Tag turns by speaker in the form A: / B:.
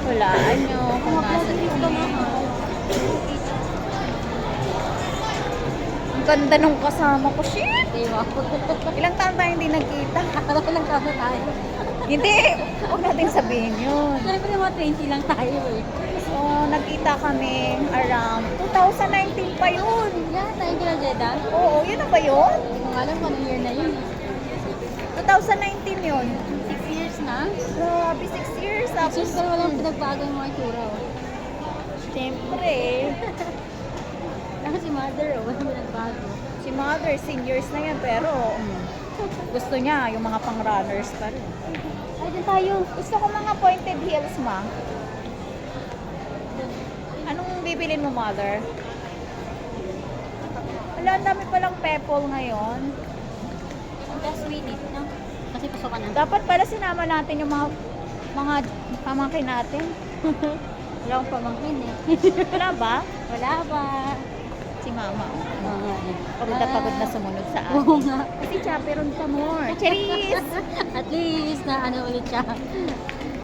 A: Hulaan nyo kung nasa kami. Ang ganda nung kasama ko, shit!
B: Diba?
A: Ilang taon tayo hindi nagkita?
B: Ano lang kami tayo?
A: Hindi! Huwag natin sabihin yun.
B: Siyempre mga 20 lang tayo eh.
A: So, nagkita kami around 2019 pa yun.
B: Yeah, tayo kila Jeddah.
A: Oo, yun na ba yun?
B: Hindi ko alam kung anong year na yun.
A: 2019 yun.
B: 6 years na?
A: Grabe, 6 years. Tapos,
B: Tapos pero walang pinagbago yung mga itsura. Oh.
A: siyempre,
B: Kasi si mother, oh, walang pinagbago.
A: si mother, seniors na yan, pero gusto niya yung mga pang-runners pa rin.
B: Ay, dyan tayo.
A: Gusto ko mga pointed heels, ma. Anong bibilin mo, mother? Wala, ang dami palang pepple ngayon.
B: Ang best sweetie, no? Kasi pasok ka na.
A: Dapat pala sinama natin yung mga pamangkin natin.
B: Wala akong pamangkin eh.
A: Wala ba?
B: Wala ba?
A: Si mama.
B: Oo.
A: Pagod na sumunod sa
B: Oo
A: atin.
B: nga.
A: Kasi chaperon ka more. Charis!
B: At least na ano ulit siya.